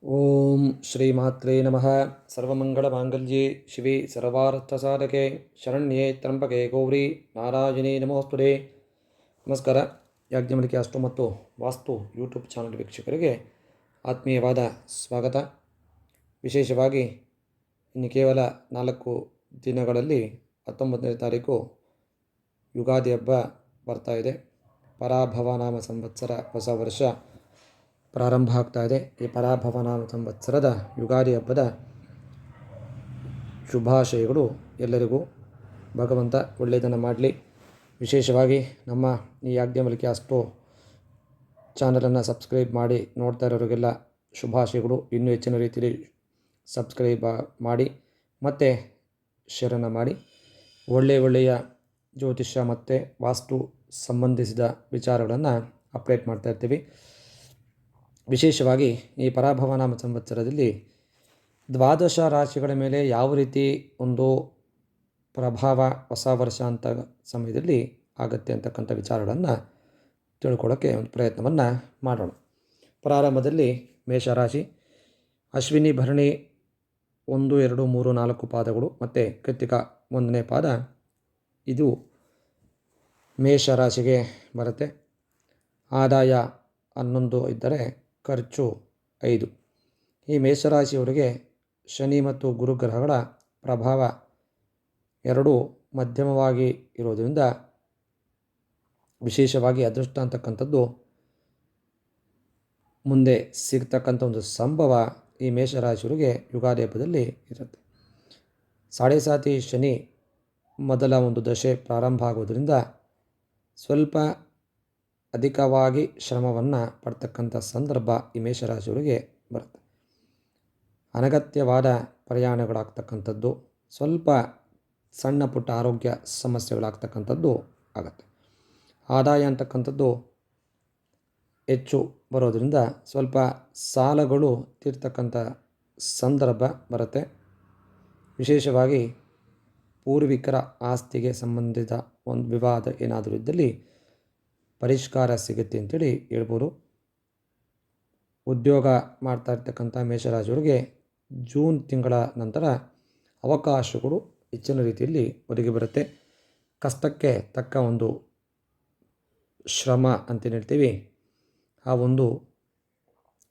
ಓಂ ಶ್ರೀಮಾತ್ರೇ ನಮಃ. ಸರ್ವಮಂಗಳಮಾಂಗಲ್ಯೆ ಶಿವೆ ಸರ್ವಾರ್ಥಸಾಧಕೆ ಶರಣ್ಯೇ ತ್ರ್ಯಂಬಕೆ ಗೌರಿ ನಾರಾಯಣಿ ನಮೋಸ್ತುತೆ. ನಮಸ್ಕಾರ. ಯಾಜ್ಞವಲ್ಕ್ಯ ಅಷ್ಟು ಮತ್ತು ವಾಸ್ತು ಯೂಟ್ಯೂಬ್ ಚಾನಲ್ ವೀಕ್ಷಕರಿಗೆ ಆತ್ಮೀಯವಾದ ಸ್ವಾಗತ. ವಿಶೇಷವಾಗಿ ಇನ್ನು ಕೇವಲ 4 ದಿನಗಳಲ್ಲಿ 19ನೇ ತಾರೀಕು ಯುಗಾದಿ ಹಬ್ಬ ಬರ್ತಾ ಇದೆ. ಪರಾಭವ ನಾಮ ಸಂವತ್ಸರ, ಹೊಸ ವರ್ಷ ಪ್ರಾರಂಭ ಆಗ್ತಾ ಇದೆ. ಈ ಪರಾಭವ ನಾಮ ಸಂವತ್ಸರದ ಯುಗಾದಿ ಹಬ್ಬದ ಶುಭಾಶಯಗಳು ಎಲ್ಲರಿಗೂ. ಭಗವಂತ ಒಳ್ಳೆಯದನ್ನು ಮಾಡಲಿ. ವಿಶೇಷವಾಗಿ ನಮ್ಮ ಈ ಯಾಜ್ಞವಲ್ಕ್ಯ ಅಸ್ಟ್ರೋ ಚಾನಲನ್ನು ಸಬ್ಸ್ಕ್ರೈಬ್ ಮಾಡಿ ನೋಡ್ತಾ ಇರೋರಿಗೆಲ್ಲ ಶುಭಾಶಯಗಳು. ಇನ್ನೂ ಹೆಚ್ಚಿನ ರೀತಿಯಲ್ಲಿ ಸಬ್ಸ್ಕ್ರೈಬ್ ಮಾಡಿ ಮತ್ತು ಶೇರನ್ನು ಮಾಡಿ. ಒಳ್ಳೆಯ ಜ್ಯೋತಿಷ್ಯ ಮತ್ತು ವಾಸ್ತು ಸಂಬಂಧಿಸಿದ ವಿಚಾರಗಳನ್ನು ಅಪ್ಡೇಟ್ ಮಾಡ್ತಾ ಇರ್ತೀವಿ. ವಿಶೇಷವಾಗಿ ಈ ಪರಾಭವ ನಾಮ ಸಂವತ್ಸರದಲ್ಲಿ 12 ರಾಶಿಗಳ ಮೇಲೆ ಯಾವ ರೀತಿ ಒಂದು ಪ್ರಭಾವ ಹೊಸ ವರ್ಷ ಅಂತ ಸಮಯದಲ್ಲಿ ಆಗುತ್ತೆ ಅಂತಕ್ಕಂಥ ವಿಚಾರಗಳನ್ನು ತಿಳ್ಕೊಳ್ಳೋಕ್ಕೆ ಒಂದು ಪ್ರಯತ್ನವನ್ನು ಮಾಡೋಣ. ಪ್ರಾರಂಭದಲ್ಲಿ ಮೇಷರಾಶಿ, ಅಶ್ವಿನಿ ಭರಣಿ 1, 2, 3, 4 ಪಾದಗಳು ಮತ್ತು ಕೃತ್ತಿಕ 1ನೇ ಪಾದ ಇದು ಮೇಷರಾಶಿಗೆ ಬರುತ್ತೆ. ಆದಾಯ 11 ಇದ್ದರೆ ಖರ್ಚು 5. ಈ ಮೇಷರಾಶಿಯವರಿಗೆ ಶನಿ ಮತ್ತು ಗುರುಗ್ರಹಗಳ ಪ್ರಭಾವ ಎರಡೂ ಮಧ್ಯಮವಾಗಿ ಇರೋದರಿಂದ ವಿಶೇಷವಾಗಿ ಅದೃಷ್ಟ ಅಂತಕ್ಕಂಥದ್ದು ಮುಂದೆ ಸಿಗ್ತಕ್ಕಂಥ ಒಂದು ಸಂಭವ ಈ ಮೇಷರಾಶಿಯವರಿಗೆ ಯುಗಾದಿ ಹಬ್ಬದಲ್ಲಿ ಇರುತ್ತೆ. ಸಾಡೆ ಸಾತಿ ಶನಿ ಮೊದಲ ಒಂದು ದಶೆ ಪ್ರಾರಂಭ ಆಗೋದರಿಂದ ಸ್ವಲ್ಪ ಅಧಿಕವಾಗಿ ಶ್ರಮವನ್ನು ಪಡ್ತಕ್ಕಂಥ ಸಂದರ್ಭ ಈ ಮೇಷರಾಶಿಯವರಿಗೆ ಬರುತ್ತೆ. ಅನಗತ್ಯವಾದ ಪ್ರಯಾಣಗಳಾಗ್ತಕ್ಕಂಥದ್ದು, ಸ್ವಲ್ಪ ಸಣ್ಣ ಪುಟ್ಟ ಆರೋಗ್ಯ ಸಮಸ್ಯೆಗಳಾಗ್ತಕ್ಕಂಥದ್ದು ಆಗುತ್ತೆ. ಆದಾಯ ಅಂತಕ್ಕಂಥದ್ದು ಹೆಚ್ಚು ಬರೋದರಿಂದ ಸ್ವಲ್ಪ ಸಾಲಗಳು ತೀರ್ತಕ್ಕಂಥ ಸಂದರ್ಭ ಬರುತ್ತೆ. ವಿಶೇಷವಾಗಿ ಪೂರ್ವಿಕರ ಆಸ್ತಿಗೆ ಸಂಬಂಧಿತ ಒಂದು ವಿವಾದ ಏನಾದರೂ ಇದ್ದಲ್ಲಿ ಪರಿಷ್ಕಾರ ಸಿಗುತ್ತೆ ಅಂತೇಳಿ ಹೇಳ್ಬೋದು. ಉದ್ಯೋಗ ಮಾಡ್ತಾ ಇರ್ತಕ್ಕಂಥ ಮೇಷರಾಶಿಯವರಿಗೆ ಜೂನ್ ತಿಂಗಳ ನಂತರ ಅವಕಾಶಗಳು ಹೆಚ್ಚಿನ ರೀತಿಯಲ್ಲಿ ಒದಗಿ ಬರುತ್ತೆ. ಕಷ್ಟಕ್ಕೆ ತಕ್ಕ ಒಂದು ಶ್ರಮ ಅಂತೇನು ಹೇಳ್ತೀವಿ, ಆ ಒಂದು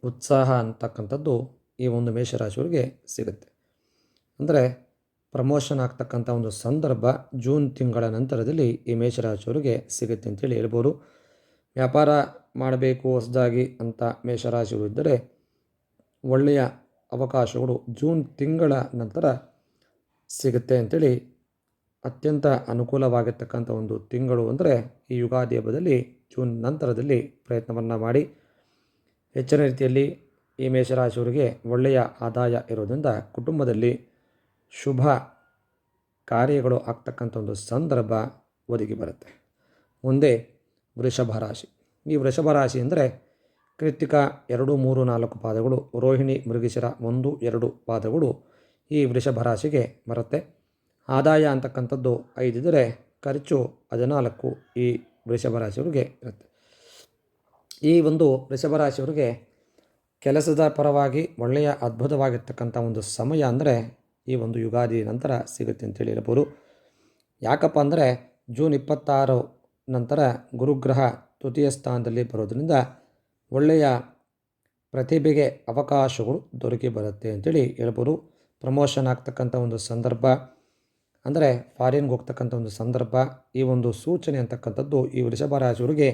ಉತ್ಸಾಹ ಅಂತಕ್ಕಂಥದ್ದು ಈ ಒಂದು ಮೇಷರಾಶಿಯವರಿಗೆ ಸಿಗುತ್ತೆ. ಅಂದರೆ ಪ್ರಮೋಷನ್ ಆಗ್ತಕ್ಕಂಥ ಒಂದು ಸಂದರ್ಭ ಜೂನ್ ತಿಂಗಳ ನಂತರದಲ್ಲಿ ಈ ಮೇಷರಾಶಿಯವರಿಗೆ ಸಿಗುತ್ತೆ ಅಂತೇಳಿ ಹೇಳ್ಬೋದು. ವ್ಯಾಪಾರ ಮಾಡಬೇಕು ಹೊಸದಾಗಿ ಅಂತ ಮೇಷರಾಶಿಗಳು ಇದ್ದರೆ ಒಳ್ಳೆಯ ಅವಕಾಶಗಳು ಜೂನ್ ತಿಂಗಳ ನಂತರ ಸಿಗುತ್ತೆ ಅಂತೇಳಿ ಅತ್ಯಂತ ಅನುಕೂಲವಾಗಿರ್ತಕ್ಕಂಥ ಒಂದು ತಿಂಗಳು ಅಂದರೆ ಈ ಯುಗಾದಿ ಹಬ್ಬದಲ್ಲಿ ಜೂನ್ ನಂತರದಲ್ಲಿ ಪ್ರಯತ್ನವನ್ನು ಮಾಡಿ. ಹೆಚ್ಚಿನ ರೀತಿಯಲ್ಲಿ ಈ ಮೇಷರಾಶಿಯವರಿಗೆ ಒಳ್ಳೆಯ ಆದಾಯ ಇರೋದರಿಂದ ಕುಟುಂಬದಲ್ಲಿ ಶುಭ ಕಾರ್ಯಗಳು ಆಗ್ತಕ್ಕಂಥ ಒಂದು ಸಂದರ್ಭ ಒದಗಿ ಬರುತ್ತೆ. ಮುಂದೆ ವೃಷಭ ರಾಶಿ. ಈ ವೃಷಭ ರಾಶಿ ಅಂದರೆ ಕೃತ್ತಿಕ 2, 3, 4 ಪಾದಗಳು, ರೋಹಿಣಿ ಮೃಗಶಿರ 1, 2 ಪಾದಗಳು ಈ ವೃಷಭ ರಾಶಿಗೆ ಬರುತ್ತೆ. ಆದಾಯ ಅಂತಕ್ಕಂಥದ್ದು 5 ಇದ್ದರೆ ಖರ್ಚು 14 ಈ ವೃಷಭ ರಾಶಿಯವರಿಗೆ ಇರುತ್ತೆ. ಈ ಒಂದು ವೃಷಭ ರಾಶಿಯವರಿಗೆ ಕೆಲಸದ ಪರವಾಗಿ ಒಳ್ಳೆಯ ಅದ್ಭುತವಾಗಿರ್ತಕ್ಕಂಥ ಒಂದು ಸಮಯ ಅಂದರೆ ಈ ಒಂದು ಯುಗಾದಿ ನಂತರ ಸಿಗುತ್ತೆ ಅಂತೇಳಿ ಹೇಳ್ಬೋದು. ಯಾಕಪ್ಪ ಅಂದರೆ ಜೂನ್ 26 ನಂತರ ಗುರುಗ್ರಹ ತೃತೀಯ ಸ್ಥಾನದಲ್ಲಿ ಬರೋದರಿಂದ ಒಳ್ಳೆಯ ಪ್ರತಿಭೆಗೆ ಅವಕಾಶಗಳು ದೊರಕಿ ಬರುತ್ತೆ ಅಂತೇಳಿ ಹೇಳ್ಬೋದು. ಪ್ರಮೋಷನ್ ಆಗ್ತಕ್ಕಂಥ ಒಂದು ಸಂದರ್ಭ ಅಂದರೆ ಫಾರಿನ್ಗೆ ಹೋಗ್ತಕ್ಕಂಥ ಒಂದು ಸಂದರ್ಭ, ಈ ಒಂದು ಸೂಚನೆ ಅಂತಕ್ಕಂಥದ್ದು ಈ ವೃಷಭ ರಾಶಿಯವರಿಗೆ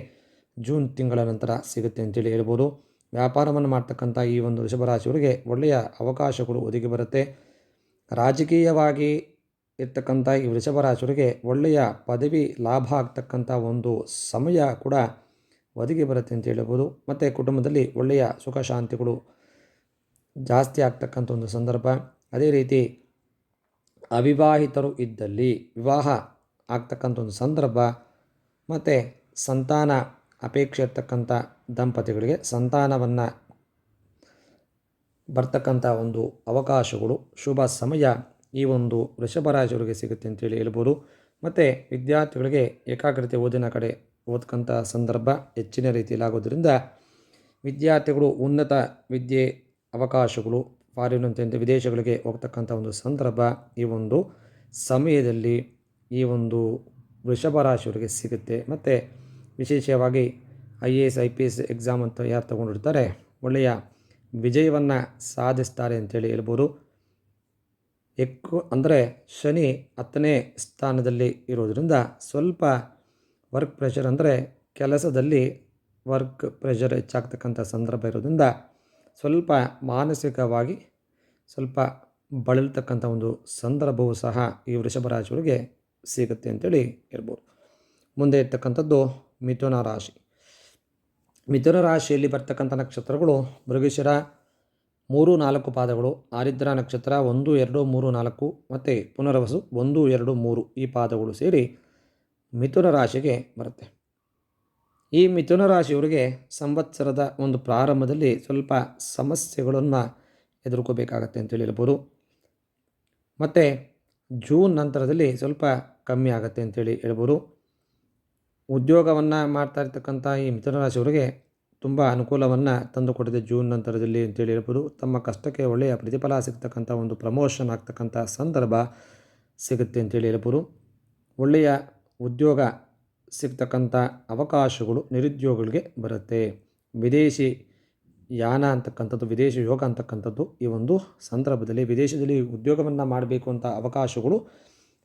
ಜೂನ್ ತಿಂಗಳ ನಂತರ ಸಿಗುತ್ತೆ ಅಂತೇಳಿ ಹೇಳ್ಬೋದು. ವ್ಯಾಪಾರವನ್ನು ಮಾಡ್ತಕ್ಕಂಥ ಈ ಒಂದು ವೃಷಭ ರಾಶಿಯವರಿಗೆ ಒಳ್ಳೆಯ ಅವಕಾಶಗಳು ಒದಗಿ ಬರುತ್ತೆ. ರಾಜಕೀಯವಾಗಿ ಇರ್ತಕ್ಕಂಥ ಈ ವೃಷಭ ರಾಶಿಯವರಿಗೆ ಒಳ್ಳೆಯ ಪದವಿ ಲಾಭ ಆಗ್ತಕ್ಕಂಥ ಒಂದು ಸಮಯ ಕೂಡ ಒದಗಿ ಬರುತ್ತೆ ಅಂತ ಹೇಳ್ಬೋದು. ಮತ್ತು ಕುಟುಂಬದಲ್ಲಿ ಒಳ್ಳೆಯ ಸುಖ ಶಾಂತಿಗಳು ಜಾಸ್ತಿ ಆಗ್ತಕ್ಕಂಥ ಒಂದು ಸಂದರ್ಭ. ಅದೇ ರೀತಿ ಅವಿವಾಹಿತರು ಇದ್ದಲ್ಲಿ ವಿವಾಹ ಆಗ್ತಕ್ಕಂಥ ಒಂದು ಸಂದರ್ಭ ಮತ್ತು ಸಂತಾನ ಅಪೇಕ್ಷೆ ಇರ್ತಕ್ಕಂಥ ದಂಪತಿಗಳಿಗೆ ಸಂತಾನವನ್ನು ಬರ್ತಕ್ಕಂಥ ಒಂದು ಅವಕಾಶಗಳು ಶುಭ ಸಮಯ ಈ ಒಂದು ವೃಷಭ ರಾಶಿಯವರಿಗೆ ಸಿಗುತ್ತೆ ಅಂತೇಳಿ ಹೇಳ್ಬೋದು. ಮತ್ತು ವಿದ್ಯಾರ್ಥಿಗಳಿಗೆ ಏಕಾಗ್ರತೆ ಓದಿನ ಕಡೆ ಓದ್ಕಂಥ ಸಂದರ್ಭ ಹೆಚ್ಚಿನ ರೀತಿಯಲ್ಲಿ ಆಗೋದ್ರಿಂದ ವಿದ್ಯಾರ್ಥಿಗಳು ಉನ್ನತ ವಿದ್ಯೆ ಅವಕಾಶಗಳು, ಫಾರಿನ್ ಅಂತ ವಿದೇಶಗಳಿಗೆ ಹೋಗ್ತಕ್ಕಂಥ ಒಂದು ಸಂದರ್ಭ ಈ ಒಂದು ಸಮಯದಲ್ಲಿ ಈ ಒಂದು ವೃಷಭ ರಾಶಿಯವರಿಗೆ ಸಿಗುತ್ತೆ. ಮತ್ತು ವಿಶೇಷವಾಗಿ IAS IPS ಎಕ್ಸಾಮ್ ಅಂತ ಯಾರು ತಗೊಂಡಿರ್ತಾರೆ ಒಳ್ಳೆಯ ವಿಜಯವನ್ನು ಸಾಧಿಸ್ತಾರೆ ಅಂತೇಳಿ ಹೇಳ್ಬೋದು. ಅಂದರೆ ಶನಿ 10ನೇ ಸ್ಥಾನದಲ್ಲಿ ಇರೋದರಿಂದ ಸ್ವಲ್ಪ ವರ್ಕ್ ಪ್ರೆಷರ್, ಅಂದರೆ ಕೆಲಸದಲ್ಲಿ ವರ್ಕ್ ಪ್ರೆಷರ್ ಹೆಚ್ಚಾಗ್ತಕ್ಕಂಥ ಸಂದರ್ಭ ಇರೋದ್ರಿಂದ ಸ್ವಲ್ಪ ಮಾನಸಿಕವಾಗಿ ಸ್ವಲ್ಪ ಬಳಲ್ತಕ್ಕಂಥ ಒಂದು ಸಂದರ್ಭವೂ ಸಹ ಈ ವೃಷಭ ರಾಶಿಯವರಿಗೆ ಸಿಗುತ್ತೆ ಅಂತೇಳಿ ಹೇಳ್ಬೋದು. ಮುಂದೆ ಇರ್ತಕ್ಕಂಥದ್ದು ಮಿಥುನ ರಾಶಿ. ಮಿಥುನ ರಾಶಿಯಲ್ಲಿ ಬರ್ತಕ್ಕಂಥ ನಕ್ಷತ್ರಗಳು ಮೃಗಶಿರ 3, 4 ಪಾದಗಳು, ಆರಿದ್ರ ನಕ್ಷತ್ರ 1, 2, 3, 4 ಮತ್ತು ಪುನರ್ವಸು 1, 2, 3 ಈ ಪಾದಗಳು ಸೇರಿ ಮಿಥುನ ರಾಶಿಗೆ ಬರುತ್ತೆ. ಈ ಮಿಥುನ ರಾಶಿಯವರಿಗೆ ಸಂವತ್ಸರದ ಒಂದು ಪ್ರಾರಂಭದಲ್ಲಿ ಸ್ವಲ್ಪ ಸಮಸ್ಯೆಗಳನ್ನು ಎದುರ್ಕೋಬೇಕಾಗತ್ತೆ ಅಂತೇಳಿ ಹೇಳ್ಬೋದು. ಮತ್ತು ಜೂನ್ ನಂತರದಲ್ಲಿ ಸ್ವಲ್ಪ ಕಮ್ಮಿ ಆಗುತ್ತೆ ಅಂತೇಳಿ ಹೇಳ್ಬೋದು. ಉದ್ಯೋಗವನ್ನು ಮಾಡ್ತಾ ಇರ್ತಕ್ಕಂಥ ಈ ಮಿಥುನ ರಾಶಿಯವರಿಗೆ ತುಂಬ ಅನುಕೂಲವನ್ನು ತಂದುಕೊಟ್ಟಿದೆ ಜೂನ್ ನಂತರದಲ್ಲಿ ಅಂತೇಳಿ ಹೇಳ್ಬೋದು. ತಮ್ಮ ಕಷ್ಟಕ್ಕೆ ಒಳ್ಳೆಯ ಪ್ರತಿಫಲ ಸಿಗ್ತಕ್ಕಂಥ ಒಂದು ಪ್ರಮೋಷನ್ ಆಗ್ತಕ್ಕಂಥ ಸಂದರ್ಭ ಸಿಗುತ್ತೆ ಅಂತೇಳಿ ಹೇಳ್ಬೋದು. ಒಳ್ಳೆಯ ಉದ್ಯೋಗ ಸಿಗ್ತಕ್ಕಂಥ ಅವಕಾಶಗಳು ನಿರುದ್ಯೋಗಿಗಳಿಗೆ ಬರುತ್ತೆ. ವಿದೇಶಿ ಯಾನ ಅಂತಕ್ಕಂಥದ್ದು, ವಿದೇಶಿ ಯೋಗ ಅಂತಕ್ಕಂಥದ್ದು ಈ ಒಂದು ಸಂದರ್ಭದಲ್ಲಿ ವಿದೇಶದಲ್ಲಿ ಉದ್ಯೋಗವನ್ನು ಮಾಡಬೇಕು ಅಂತ ಅವಕಾಶಗಳು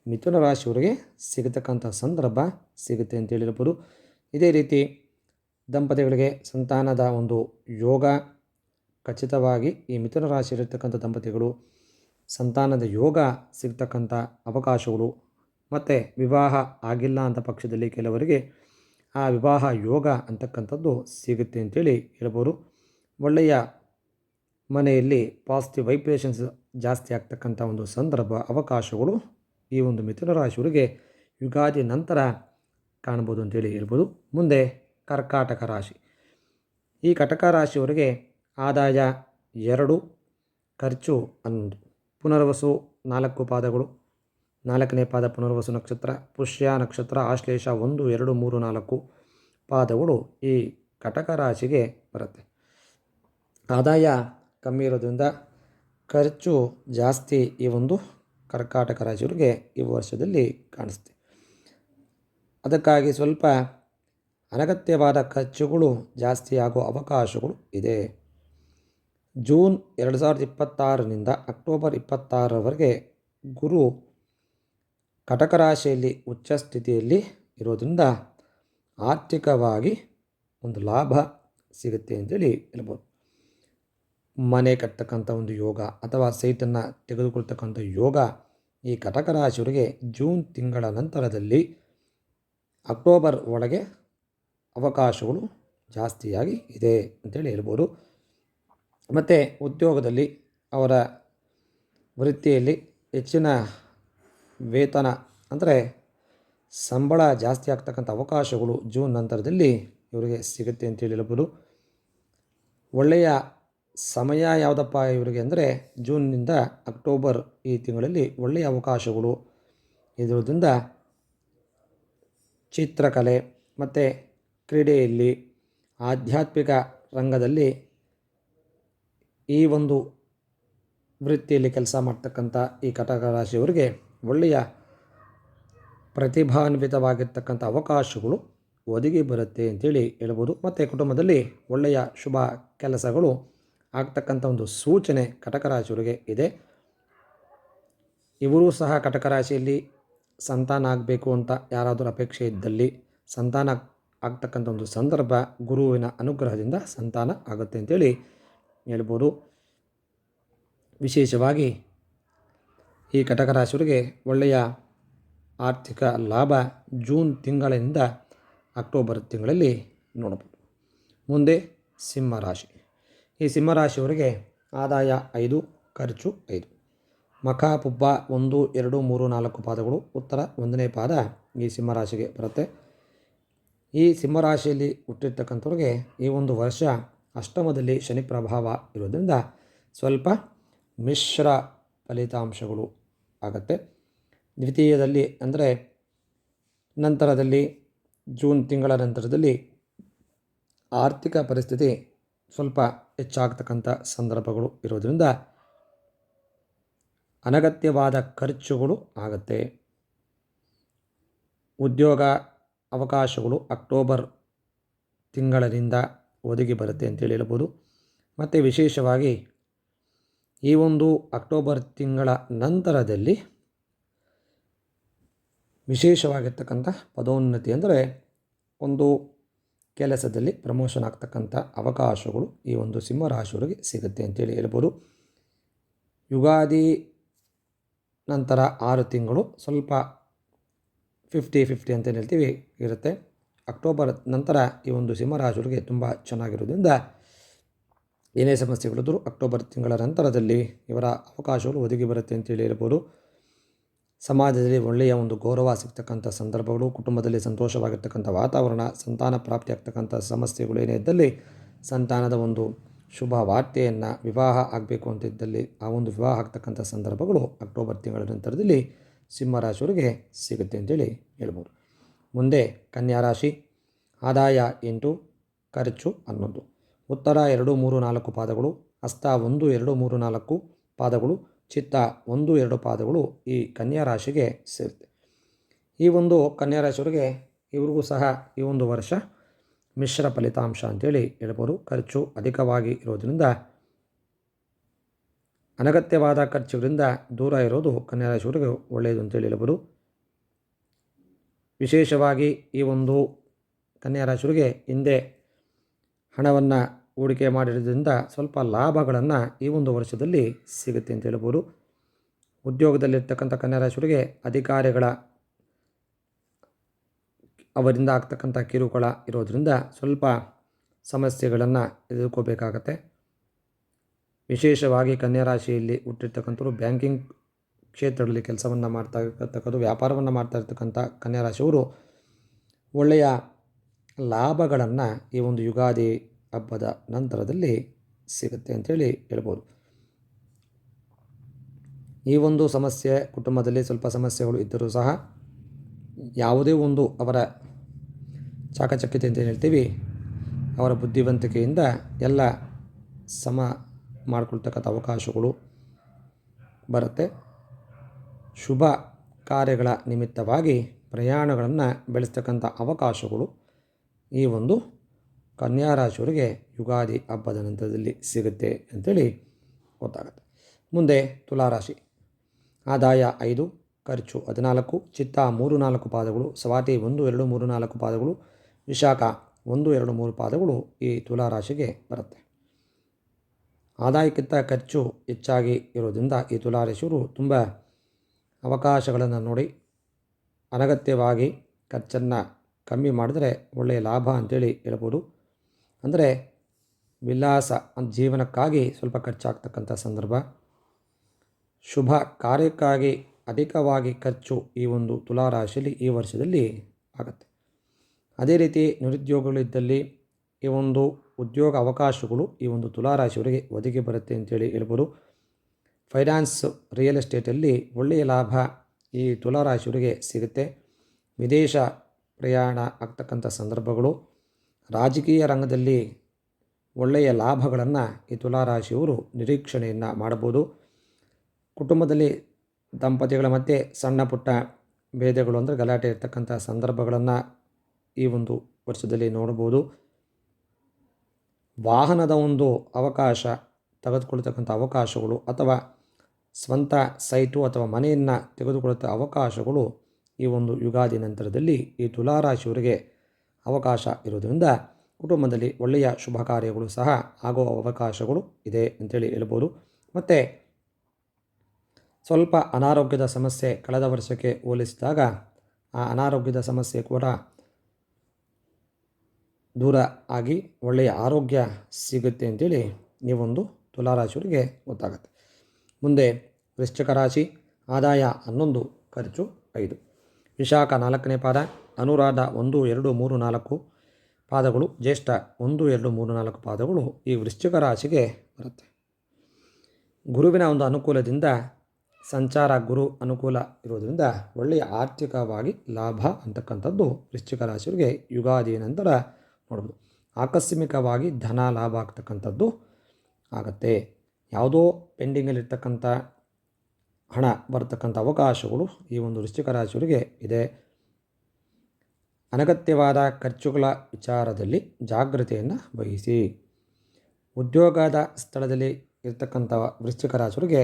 ಮಿಥುನ ರಾಶಿಯವರಿಗೆ ಸಿಗತಕ್ಕಂಥ ಸಂದರ್ಭ ಸಿಗುತ್ತೆ ಅಂತೇಳಿ ಹೇಳ್ಬೋದು. ಇದೇ ರೀತಿ ದಂಪತಿಗಳಿಗೆ ಸಂತಾನದ ಒಂದು ಯೋಗ ಖಚಿತವಾಗಿ ಈ ಮಿಥುನ ರಾಶಿಯಲ್ಲಿರ್ತಕ್ಕಂಥ ದಂಪತಿಗಳು ಸಂತಾನದ ಯೋಗ ಸಿಗ್ತಕ್ಕಂಥ ಅವಕಾಶಗಳು, ಮತ್ತು ವಿವಾಹ ಆಗಿಲ್ಲ ಅಂತ ಪಕ್ಷದಲ್ಲಿ ಕೆಲವರಿಗೆ ಆ ವಿವಾಹ ಯೋಗ ಅಂತಕ್ಕಂಥದ್ದು ಸಿಗುತ್ತೆ ಅಂತೇಳಿ ಹೇಳ್ಬೋದು. ಒಳ್ಳೆಯ ಮನೆಯಲ್ಲಿ ಪಾಸಿಟಿವ್ ವೈಬ್ರೇಷನ್ಸ್ ಜಾಸ್ತಿ ಆಗ್ತಕ್ಕಂಥ ಒಂದು ಸಂದರ್ಭ ಅವಕಾಶಗಳು ಈ ಒಂದು ಮಿಥುನ ರಾಶಿಯವರಿಗೆ ಯುಗಾದಿ ನಂತರ ಕಾಣ್ಬೋದು ಅಂತೇಳಿ ಹೇಳ್ಬೋದು. ಮುಂದೆ ಕರ್ಕಾಟಕ ರಾಶಿ. ಈ ಕಟಕ ರಾಶಿಯವರಿಗೆ ಆದಾಯ 2, ಖರ್ಚು 11, ಪುನರ್ವಸು 4 ಪಾದಗಳು, 4ನೇ ಪಾದ ಪುನರ್ವಸು ನಕ್ಷತ್ರ, ಪುಷ್ಯ ನಕ್ಷತ್ರ, ಆಶ್ಲೇಷ 1, 2, 3, 4 ಪಾದಗಳು ಈ ಕಟಕ ರಾಶಿಗೆ ಬರುತ್ತೆ. ಆದಾಯ ಕಮ್ಮಿ ಇರೋದ್ರಿಂದ ಖರ್ಚು ಜಾಸ್ತಿ ಈ ಒಂದು ಕರ್ಕಾಟಕ ರಾಶಿಯವರಿಗೆ ಈ ವರ್ಷದಲ್ಲಿ ಕಾಣಿಸುತ್ತೆ. ಅದಕ್ಕಾಗಿ ಸ್ವಲ್ಪ ಅನಗತ್ಯವಾದ ಖರ್ಚುಗಳು ಜಾಸ್ತಿ ಆಗೋ ಅವಕಾಶಗಳು ಇದೆ. ಜೂನ್ 2026ನಿಂದ ಅಕ್ಟೋಬರ್ 26ರವರೆಗೆ ಗುರು ಕಟಕ ರಾಶಿಯಲ್ಲಿ ಉಚ್ಚ ಸ್ಥಿತಿಯಲ್ಲಿ ಇರೋದ್ರಿಂದ ಆರ್ಥಿಕವಾಗಿ ಒಂದು ಲಾಭ ಸಿಗುತ್ತೆ ಅಂತೇಳಿ ಹೇಳ್ಬೋದು. ಮನೆ ಕಟ್ಟತಕ್ಕಂಥ ಒಂದು ಯೋಗ ಅಥವಾ ಸೈಟನ್ನು ತೆಗೆದುಕೊಳ್ತಕ್ಕಂಥ ಯೋಗ ಈ ಕಟಕ ರಾಶಿಯವರಿಗೆ ಜೂನ್ ತಿಂಗಳ ನಂತರದಲ್ಲಿ ಅಕ್ಟೋಬರ್ ಒಳಗೆ ಅವಕಾಶಗಳು ಜಾಸ್ತಿಯಾಗಿ ಇದೆ ಅಂತೇಳಿ ಹೇಳ್ಬೋದು. ಮತ್ತು ಉದ್ಯೋಗದಲ್ಲಿ ಅವರ ವೃತ್ತಿಯಲ್ಲಿ ಹೆಚ್ಚಿನ ವೇತನ, ಅಂದರೆ ಸಂಬಳ ಜಾಸ್ತಿ ಆಗ್ತಕ್ಕಂಥ ಅವಕಾಶಗಳು ಜೂನ್ ನಂತರದಲ್ಲಿ ಇವರಿಗೆ ಸಿಗುತ್ತೆ ಅಂತೇಳಿ ಹೇಳ್ಬೋದು. ಒಳ್ಳೆಯ ಸಮಯ ಯಾವುದಪ್ಪ ಇವರಿಗೆ ಅಂದರೆ ಜೂನ್ನಿಂದ ಅಕ್ಟೋಬರ್ ಈ ತಿಂಗಳಲ್ಲಿ ಒಳ್ಳೆಯ ಅವಕಾಶಗಳು ಇರೋದ್ರಿಂದ ಚಿತ್ರಕಲೆ ಮತ್ತು ಕ್ರೀಡೆಯಲ್ಲಿ, ಆಧ್ಯಾತ್ಮಿಕ ರಂಗದಲ್ಲಿ ಈ ಒಂದು ವೃತ್ತಿಯಲ್ಲಿ ಕೆಲಸ ಮಾಡ್ತಕ್ಕಂಥ ಈ ಕಟಕ ರಾಶಿಯವರಿಗೆ ಒಳ್ಳೆಯ ಪ್ರತಿಭಾನ್ವಿತವಾಗಿರ್ತಕ್ಕಂಥ ಅವಕಾಶಗಳು ಒದಗಿ ಬರುತ್ತೆ ಅಂತೇಳಿ ಹೇಳ್ಬೋದು. ಮತ್ತು ಕುಟುಂಬದಲ್ಲಿ ಒಳ್ಳೆಯ ಶುಭ ಕೆಲಸಗಳು ಆಗ್ತಕ್ಕಂಥ ಒಂದು ಸೂಚನೆ ಕಟಕ ರಾಶಿಯವರಿಗೆ ಇದೆ. ಇವರೂ ಸಹ ಕಟಕ ರಾಶಿಯಲ್ಲಿ ಸಂತಾನ ಆಗಬೇಕು ಅಂತ ಯಾರಾದರೂ ಅಪೇಕ್ಷೆ ಇದ್ದಲ್ಲಿ ಸಂತಾನ ಆಗ್ತಕ್ಕಂಥ ಒಂದು ಸಂದರ್ಭ ಗುರುವಿನ ಅನುಗ್ರಹದಿಂದ ಸಂತಾನ ಆಗುತ್ತೆ ಅಂತೇಳಿ ಹೇಳ್ಬೋದು. ವಿಶೇಷವಾಗಿ ಈ ಕಟಕ ರಾಶಿಯವರಿಗೆ ಒಳ್ಳೆಯ ಆರ್ಥಿಕ ಲಾಭ ಜೂನ್ ತಿಂಗಳಿಂದ ಅಕ್ಟೋಬರ್ ತಿಂಗಳಲ್ಲಿ ನೋಡಬಹುದು. ಮುಂದೆ ಸಿಂಹರಾಶಿ. ಈ ಸಿಂಹರಾಶಿಯವರಿಗೆ ಆದಾಯ 5, ಖರ್ಚು 5, ಮಖ ಪುಬ್ಬ 1, 2, 3, 4 ಪಾದಗಳು, ಉತ್ತರ 1ನೇ ಪಾದ ಈ ಸಿಂಹರಾಶಿಗೆ ಬರುತ್ತೆ. ಈ ಸಿಂಹರಾಶಿಯಲ್ಲಿ ಹುಟ್ಟಿರ್ತಕ್ಕಂಥವ್ರಿಗೆ ಈ ಒಂದು ವರ್ಷ ಅಷ್ಟಮದಲ್ಲಿ ಶನಿ ಪ್ರಭಾವ ಇರೋದ್ರಿಂದ ಸ್ವಲ್ಪ ಮಿಶ್ರ ಫಲಿತಾಂಶಗಳು ಆಗುತ್ತೆ. ದ್ವಿತೀಯದಲ್ಲಿ ಅಂದರೆ ನಂತರದಲ್ಲಿ ಜೂನ್ ತಿಂಗಳ ನಂತರದಲ್ಲಿ ಆರ್ಥಿಕ ಪರಿಸ್ಥಿತಿ ಸ್ವಲ್ಪ ಹೆಚ್ಚಾಗ್ತಕ್ಕಂಥ ಸಂದರ್ಭಗಳು ಇರೋದರಿಂದ ಅನಗತ್ಯವಾದ ಖರ್ಚುಗಳು ಆಗುತ್ತೆ. ಉದ್ಯೋಗ ಅವಕಾಶಗಳು ಅಕ್ಟೋಬರ್ ತಿಂಗಳಿನಿಂದ ಒದಗಿ ಬರುತ್ತೆ ಅಂತೇಳಿ ಹೇಳ್ಬೋದು. ಮತ್ತು ವಿಶೇಷವಾಗಿ ಈ ಒಂದು ಅಕ್ಟೋಬರ್ ತಿಂಗಳ ನಂತರದಲ್ಲಿ ವಿಶೇಷವಾಗಿರ್ತಕ್ಕಂಥ ಪದೋನ್ನತಿ ಅಂದರೆ ಒಂದು ಕೆಲಸದಲ್ಲಿ ಪ್ರಮೋಷನ್ ಆಗ್ತಕ್ಕಂಥ ಅವಕಾಶಗಳು ಈ ಒಂದು ಸಿಂಹರಾಶಿಯವರಿಗೆ ಸಿಗುತ್ತೆ ಅಂತೇಳಿ ಹೇಳ್ಬೋದು. ಯುಗಾದಿ ನಂತರ 6 ತಿಂಗಳು ಸ್ವಲ್ಪ 50-50 ಅಂತ ಹೇಳ್ತೀವಿ ಇರುತ್ತೆ. ಅಕ್ಟೋಬರ್ ನಂತರ ಈ ಒಂದು ಸಿಂಹರಾಶಿಯವರಿಗೆ ತುಂಬ ಚೆನ್ನಾಗಿರೋದ್ರಿಂದ ಏನೇ ಸಮಸ್ಯೆಗಳಿದ್ದರೂ ಅಕ್ಟೋಬರ್ ತಿಂಗಳ ನಂತರದಲ್ಲಿ ಇವರ ಅವಕಾಶಗಳು ಒದಗಿ ಬರುತ್ತೆ ಅಂತೇಳಿ ಹೇಳ್ಬೋದು. ಸಮಾಜದಲ್ಲಿ ಒಳ್ಳೆಯ ಒಂದು ಗೌರವ ಸಿಗ್ತಕ್ಕಂಥ ಸಂದರ್ಭಗಳು, ಕುಟುಂಬದಲ್ಲಿ ಸಂತೋಷವಾಗಿರ್ತಕ್ಕಂಥ ವಾತಾವರಣ, ಸಂತಾನ ಪ್ರಾಪ್ತಿಯಾಗ್ತಕ್ಕಂಥ ಸಮಸ್ಯೆಗಳು ಏನೇ ಇದ್ದಲ್ಲಿ ಸಂತಾನದ ಒಂದು ಶುಭ ವಾರ್ತೆಯನ್ನು, ವಿವಾಹ ಆಗಬೇಕು ಅಂತಿದ್ದಲ್ಲಿ ಆ ಒಂದು ವಿವಾಹ ಆಗ್ತಕ್ಕಂಥ ಸಂದರ್ಭಗಳು ಅಕ್ಟೋಬರ್ ತಿಂಗಳ ನಂತರದಲ್ಲಿ ಸಿಂಹರಾಶಿಯವರಿಗೆ ಸಿಗುತ್ತೆ ಅಂತೇಳಿ ಹೇಳ್ಬೋದು. ಮುಂದೆ ಕನ್ಯಾ ರಾಶಿ. ಆದಾಯ 8, ಖರ್ಚು 11. ಉತ್ತರ 2, 3, 4 ಪಾದಗಳು, ಹಸ್ತ 1, 2, 3, 4 ಪಾದಗಳು, ಚಿತ್ತ 1, 2 ಪಾದಗಳು ಈ ಕನ್ಯಾ ರಾಶಿಗೆ ಸೇರುತ್ತೆ. ಈ ಒಂದು ಕನ್ಯಾ ರಾಶಿಯವರಿಗೆ ಇವ್ರಿಗೂ ಸಹ ಈ ಒಂದು ವರ್ಷ ಮಿಶ್ರ ಫಲಿತಾಂಶ ಅಂತೇಳಿ ಹೇಳ್ಬೋದು. ಖರ್ಚು ಅಧಿಕವಾಗಿ ಇರೋದರಿಂದ ಅನಗತ್ಯವಾದ ಖರ್ಚುಗಳಿಂದ ದೂರ ಇರೋದು ಕನ್ಯಾ ರಾಶಿಯವರಿಗೆ ಒಳ್ಳೆಯದು ಅಂತೇಳಿ ಹೇಳ್ಬೋದು. ವಿಶೇಷವಾಗಿ ಈ ಒಂದು ಕನ್ಯಾ ರಾಶಿಯವರಿಗೆ ಹಿಂದೆ ಹಣವನ್ನು ಹೂಡಿಕೆ ಮಾಡಿರೋದ್ರಿಂದ ಸ್ವಲ್ಪ ಲಾಭಗಳನ್ನು ಈ ಒಂದು ವರ್ಷದಲ್ಲಿ ಸಿಗುತ್ತೆ ಅಂತ ಹೇಳ್ಬೋದು. ಉದ್ಯೋಗದಲ್ಲಿರ್ತಕ್ಕಂಥ ಕನ್ಯಾ ರಾಶಿಯವರಿಗೆ ಅಧಿಕಾರಿಗಳ ಅವರಿಂದ ಆಗ್ತಕ್ಕಂಥ ಕಿರುಕುಳ ಇರೋದರಿಂದ ಸ್ವಲ್ಪ ಸಮಸ್ಯೆಗಳನ್ನು ಎದುರ್ಕೋಬೇಕಾಗತ್ತೆ. ವಿಶೇಷವಾಗಿ ಕನ್ಯಾ ರಾಶಿಯಲ್ಲಿ ಹುಟ್ಟಿರ್ತಕ್ಕಂಥವ್ರು ಬ್ಯಾಂಕಿಂಗ್ ಕ್ಷೇತ್ರದಲ್ಲಿ ಕೆಲಸವನ್ನು ಮಾಡ್ತಾ ಇರ್ತಕ್ಕಂಥದ್ದು, ವ್ಯಾಪಾರವನ್ನು ಮಾಡ್ತಾ ಇರ್ತಕ್ಕಂಥ ಕನ್ಯಾ ರಾಶಿಯವರು ಒಳ್ಳೆಯ ಲಾಭಗಳನ್ನು ಈ ಒಂದು ಯುಗಾದಿ ಹಬ್ಬದ ನಂತರದಲ್ಲಿ ಸಿಗುತ್ತೆ ಅಂಥೇಳಿ ಹೇಳ್ಬೋದು. ಈ ಒಂದು ಸಮಸ್ಯೆ ಕುಟುಂಬದಲ್ಲಿ ಸ್ವಲ್ಪ ಸಮಸ್ಯೆಗಳು ಇದ್ದರೂ ಸಹ ಯಾವುದೇ ಒಂದು ಅವರ ಚಾಕಚಕ್ಯತೆ ಅಂತ ಹೇಳ್ತೀವಿ, ಅವರ ಬುದ್ಧಿವಂತಿಕೆಯಿಂದ ಎಲ್ಲ ಸಮ ಮಾಡಿಕೊಳ್ತಕ್ಕಂಥ ಅವಕಾಶಗಳು ಬರುತ್ತೆ. ಶುಭ ಕಾರ್ಯಗಳ ನಿಮಿತ್ತವಾಗಿ ಪ್ರಯಾಣಗಳನ್ನು ಬೆಳೆಸ್ತಕ್ಕಂಥ ಅವಕಾಶಗಳು ಈ ಒಂದು ಕನ್ಯಾ ರಾಶಿಯವರಿಗೆ ಯುಗಾದಿ ಹಬ್ಬದ ನಂತರದಲ್ಲಿ ಸಿಗುತ್ತೆ ಅಂಥೇಳಿ ಗೊತ್ತಾಗುತ್ತೆ. ಮುಂದೆ ತುಲಾರಾಶಿ. ಆದಾಯ 5, ಖರ್ಚು 14, ಚಿತ್ತ 3, 4 ಪಾದಗಳು, ಸ್ವಾತಿ 1, 2, 3, 4 ಪಾದಗಳು, ವಿಶಾಖ 1, 2, 3 ಪಾದಗಳು ಈ ತುಲಾರಾಶಿಗೆ ಬರುತ್ತೆ. ಆದಾಯಕ್ಕಿಂತ ಖರ್ಚು ಹೆಚ್ಚಾಗಿ ಇರೋದ್ರಿಂದ ಈ ತುಲಾರಾಶಿಯವರು ತುಂಬ ಅವಕಾಶಗಳನ್ನು ನೋಡಿ ಅನಗತ್ಯವಾಗಿ ಖರ್ಚನ್ನು ಕಮ್ಮಿ ಮಾಡಿದ್ರೆ ಒಳ್ಳೆಯ ಲಾಭ ಅಂಥೇಳಿ ಹೇಳ್ಬೋದು. ಅಂದರೆ ವಿಲಾಸ ಜೀವನಕ್ಕಾಗಿ ಸ್ವಲ್ಪ ಖರ್ಚಾಗ್ತಕ್ಕಂಥ ಸಂದರ್ಭ, ಶುಭ ಕಾರ್ಯಕ್ಕಾಗಿ ಅಧಿಕವಾಗಿ ಖರ್ಚು ಈ ಒಂದು ತುಲಾರಾಶಿಯಲ್ಲಿ ಈ ವರ್ಷದಲ್ಲಿ ಆಗುತ್ತೆ. ಅದೇ ರೀತಿ ನಿರುದ್ಯೋಗಗಳಿದ್ದಲ್ಲಿ ಈ ಒಂದು ಉದ್ಯೋಗ ಅವಕಾಶಗಳು ಈ ಒಂದು ತುಲಾರಾಶಿಯವರಿಗೆ ಒದಗಿ ಬರುತ್ತೆ ಅಂತೇಳಿ ಹೇಳ್ಬೋದು. ಫೈನಾನ್ಸ್, ರಿಯಲ್ ಎಸ್ಟೇಟಲ್ಲಿ ಒಳ್ಳೆಯ ಲಾಭ ಈ ತುಲಾರಾಶಿಯವರಿಗೆ ಸಿಗುತ್ತೆ. ವಿದೇಶ ಪ್ರಯಾಣ ಆಗ್ತಕ್ಕಂಥ ಸಂದರ್ಭಗಳು, ರಾಜಕೀಯ ರಂಗದಲ್ಲಿ ಒಳ್ಳೆಯ ಲಾಭಗಳನ್ನು ಈ ತುಲಾರಾಶಿಯವರು ನಿರೀಕ್ಷಣೆಯನ್ನು ಮಾಡಬಹುದು. ಕುಟುಂಬದಲ್ಲಿ ದಂಪತಿಗಳ ಮಧ್ಯೆ ಸಣ್ಣ ಪುಟ್ಟ ಭೇದಗಳು ಅಂದರೆ ಗಲಾಟೆ ಇರ್ತಕ್ಕಂಥ ಸಂದರ್ಭಗಳನ್ನು ಈ ಒಂದು ವರ್ಷದಲ್ಲಿ ನೋಡ್ಬೋದು. ವಾಹನದ ಒಂದು ಅವಕಾಶ ತೆಗೆದುಕೊಳ್ತಕ್ಕಂಥ ಅವಕಾಶಗಳು ಅಥವಾ ಸ್ವಂತ ಸೈಟು ಅಥವಾ ಮನೆಯನ್ನು ತೆಗೆದುಕೊಳ್ಳುತ್ತ ಅವಕಾಶಗಳು ಈ ಒಂದು ಯುಗಾದಿ ನಂತರದಲ್ಲಿ ಈ ತುಲಾರಾಶಿಯವರಿಗೆ ಅವಕಾಶ ಇರೋದರಿಂದ ಕುಟುಂಬದಲ್ಲಿ ಒಳ್ಳೆಯ ಶುಭ ಕಾರ್ಯಗಳು ಸಹ ಆಗುವ ಅವಕಾಶಗಳು ಇದೆ ಅಂತೇಳಿ ಹೇಳ್ಬೋದು. ಮತ್ತು ಸ್ವಲ್ಪ ಅನಾರೋಗ್ಯದ ಸಮಸ್ಯೆ ಕಳೆದ ವರ್ಷಕ್ಕೆ ಹೋಲಿಸಿದಾಗ ಆ ಅನಾರೋಗ್ಯದ ಸಮಸ್ಯೆ ಕೂಡ ದೂರ ಆಗಿ ಒಳ್ಳೆಯ ಆರೋಗ್ಯ ಸಿಗುತ್ತೆ ಅಂತೇಳಿ ನೀವೊಂದು ತುಲಾರಾಶಿಯವರಿಗೆ ಗೊತ್ತಾಗುತ್ತೆ. ಮುಂದೆ ವೃಶ್ಚಿಕ ರಾಶಿ. ಆದಾಯ 11, ಖರ್ಚು 5, ವಿಶಾಖ 4ನೇ ಪಾದ, ಅನುರಾಧ 1, 2, 3, 4 ಪಾದಗಳು, ಜ್ಯೇಷ್ಠ 1, 2, 3, 4 ಪಾದಗಳು ಈ ವೃಶ್ಚಿಕ ರಾಶಿಗೆ ಬರುತ್ತೆ. ಗುರುವಿನ ಒಂದು ಅನುಕೂಲದಿಂದ ಸಂಚಾರ, ಗುರು ಅನುಕೂಲ ಇರೋದರಿಂದ ಒಳ್ಳೆಯ ಆರ್ಥಿಕವಾಗಿ ಲಾಭ ಅಂತಕ್ಕಂಥದ್ದು ವೃಶ್ಚಿಕ ರಾಶಿಯವರಿಗೆ ಯುಗಾದಿ ನಂತರ ನೋಡ್ಬೋದು. ಆಕಸ್ಮಿಕವಾಗಿ ಧನ ಲಾಭ ಆಗ್ತಕ್ಕಂಥದ್ದು ಆಗುತ್ತೆ. ಯಾವುದೋ ಪೆಂಡಿಂಗಲ್ಲಿರ್ತಕ್ಕಂಥ ಹಣ ಬರ್ತಕ್ಕಂಥ ಅವಕಾಶಗಳು ಈ ಒಂದು ವೃಶ್ಚಿಕ ರಾಶಿಯವರಿಗೆ ಇದೆ. ಅನಗತ್ಯವಾದ ಖರ್ಚುಗಳ ವಿಚಾರದಲ್ಲಿ ಜಾಗ್ರತೆಯನ್ನು ವಹಿಸಿ. ಉದ್ಯೋಗದ ಸ್ಥಳದಲ್ಲಿ ಇರ್ತಕ್ಕಂಥ ವೃಶ್ಚಿಕ ರಾಶಿಯವರಿಗೆ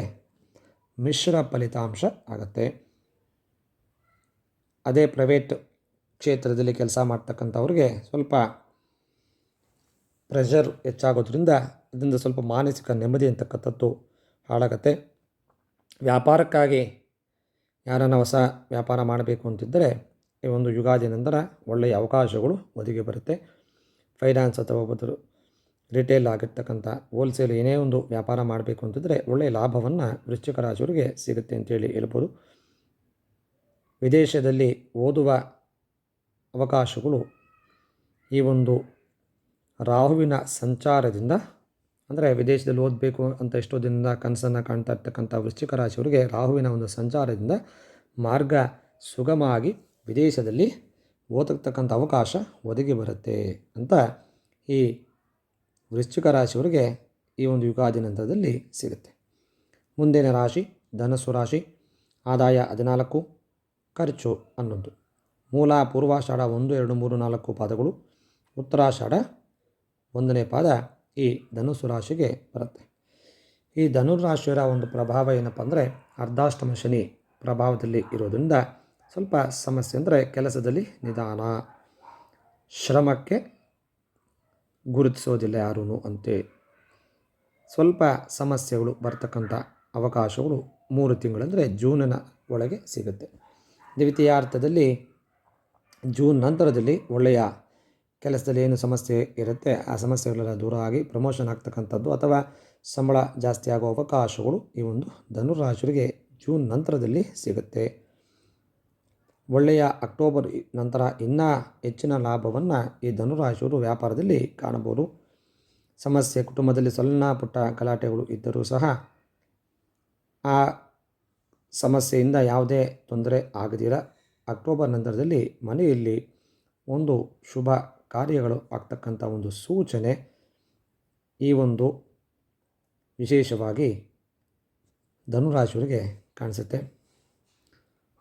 ಮಿಶ್ರ ಫಲಿತಾಂಶ ಆಗುತ್ತೆ. ಅದೇ ಪ್ರೈವೇಟ್ ಕ್ಷೇತ್ರದಲ್ಲಿ ಕೆಲಸ ಮಾಡ್ತಕ್ಕಂಥವ್ರಿಗೆ ಸ್ವಲ್ಪ ಪ್ರೆಷರ್ ಹೆಚ್ಚಾಗೋದ್ರಿಂದ ಇದರಿಂದ ಸ್ವಲ್ಪ ಮಾನಸಿಕ ನೆಮ್ಮದಿ ಅಂತಕ್ಕಂಥದ್ದು ಹಾಳಾಗತ್ತೆ. ವ್ಯಾಪಾರಕ್ಕಾಗಿ ಯಾರನ್ನ ಹೊಸ ವ್ಯಾಪಾರ ಮಾಡಬೇಕು ಅಂತಿದ್ದರೆ ಈ ಒಂದು ಯುಗಾದಿ ನಂತರ ಒಳ್ಳೆಯ ಅವಕಾಶಗಳು ಒದಗಿ ಬರುತ್ತೆ. ಫೈನಾನ್ಸ್ ಅಥವಾ ಒಬ್ಬರು ರಿಟೇಲ್ ಆಗಿರ್ತಕ್ಕಂಥ ಹೋಲ್ಸೇಲ್ ಏನೇ ಒಂದು ವ್ಯಾಪಾರ ಮಾಡಬೇಕು ಅಂತಿದ್ದರೆ ಒಳ್ಳೆಯ ಲಾಭವನ್ನು ವೃಶ್ಚಿಕ ರಾಶಿಯವರಿಗೆ ಸಿಗುತ್ತೆ ಅಂತೇಳಿ ಹೇಳ್ಬೋದು. ವಿದೇಶದಲ್ಲಿ ಓದುವ ಅವಕಾಶಗಳು ಈ ಒಂದು ರಾಹುವಿನ ಸಂಚಾರದಿಂದ, ಅಂದರೆ ವಿದೇಶದಲ್ಲಿ ಓದಬೇಕು ಅಂತ ಎಷ್ಟೋ ದಿನದಿಂದ ಕನಸನ್ನು ಕಾಣ್ತಾ ಇರ್ತಕ್ಕಂಥ ವೃಶ್ಚಿಕ ರಾಶಿಯವರಿಗೆ ರಾಹುವಿನ ಒಂದು ಸಂಚಾರದಿಂದ ಮಾರ್ಗ ಸುಗಮವಾಗಿ ವಿದೇಶದಲ್ಲಿ ಓದತಕ್ಕಂಥ ಅವಕಾಶ ಒದಗಿ ಬರುತ್ತೆ ಅಂತ ಈ ವೃಶ್ಚಿಕ ರಾಶಿಯವರಿಗೆ ಈ ಒಂದು ಯುಗಾದಿ ನಂತರದಲ್ಲಿ ಸಿಗುತ್ತೆ. ಮುಂದಿನ ರಾಶಿ ಧನಸ್ಸು ರಾಶಿ. ಆದಾಯ 14, ಖರ್ಚು 11. ಮೂಲ ಪೂರ್ವಾಷಾಢ 1, 2, 3, 4 ಪಾದಗಳು. ಉತ್ತರಾಷಾಢ 1ನೇ ಪಾದ ಈ ಧನುಸ್ಸು ರಾಶಿಗೆ ಬರುತ್ತೆ. ಈ ಧನುರಾಶಿಯವರ ಒಂದು ಪ್ರಭಾವ ಏನಪ್ಪ ಅಂದರೆ ಅರ್ಧಾಷ್ಟಮ ಶನಿ ಪ್ರಭಾವದಲ್ಲಿ ಇರೋದ್ರಿಂದ ಸ್ವಲ್ಪ ಸಮಸ್ಯೆ ಅಂದರೆ ಕೆಲಸದಲ್ಲಿ ನಿಧಾನ, ಶ್ರಮಕ್ಕೆ ಗುರುತಿಸೋದಿಲ್ಲ ಯಾರೂ ಅಂತೆ. ಸ್ವಲ್ಪ ಸಮಸ್ಯೆಗಳು ಬರ್ತಕ್ಕಂಥ ಅವಕಾಶಗಳು 3 ತಿಂಗಳಂದರೆ ಜೂನಿನ ಒಳಗೆ ಸಿಗುತ್ತೆ. ದ್ವಿತೀಯಾರ್ಥದಲ್ಲಿ ಜೂನ್ ನಂತರದಲ್ಲಿ ಒಳ್ಳೆಯ ಕೆಲಸದಲ್ಲಿ ಏನು ಸಮಸ್ಯೆ ಇರುತ್ತೆ ಆ ಸಮಸ್ಯೆಗಳೆಲ್ಲ ದೂರ ಆಗಿ ಪ್ರಮೋಷನ್ ಆಗ್ತಕ್ಕಂಥದ್ದು ಅಥವಾ ಸಂಬಳ ಜಾಸ್ತಿ ಆಗೋ ಅವಕಾಶಗಳು ಈ ಒಂದು ಧನುರಾಶಿಯವರಿಗೆ ಜೂನ್ ನಂತರದಲ್ಲಿ ಸಿಗುತ್ತೆ. ಒಳ್ಳೆಯ ಅಕ್ಟೋಬರ್ ನಂತರ ಇನ್ನೂ ಹೆಚ್ಚಿನ ಲಾಭವನ್ನು ಈ ಧನುರಾಶಿಯವರು ವ್ಯಾಪಾರದಲ್ಲಿ ಕಾಣಬಹುದು. ಸಮಸ್ಯೆ ಕುಟುಂಬದಲ್ಲಿ ಸಣ್ಣ ಪುಟ್ಟ ಗಲಾಟೆಗಳು ಇದ್ದರೂ ಸಹ ಆ ಸಮಸ್ಯೆಯಿಂದ ಯಾವುದೇ ತೊಂದರೆ ಆಗದಿರ ಅಕ್ಟೋಬರ್ ನಂತರದಲ್ಲಿ ಮನೆಯಲ್ಲಿ ಒಂದು ಶುಭ ಕಾರ್ಯಗಳು ಆಗ್ತಕ್ಕಂಥ ಒಂದು ಸೂಚನೆ ಈ ಒಂದು ವಿಶೇಷವಾಗಿ ಧನುರಾಶಿಯವರಿಗೆ ಕಾಣಿಸುತ್ತೆ.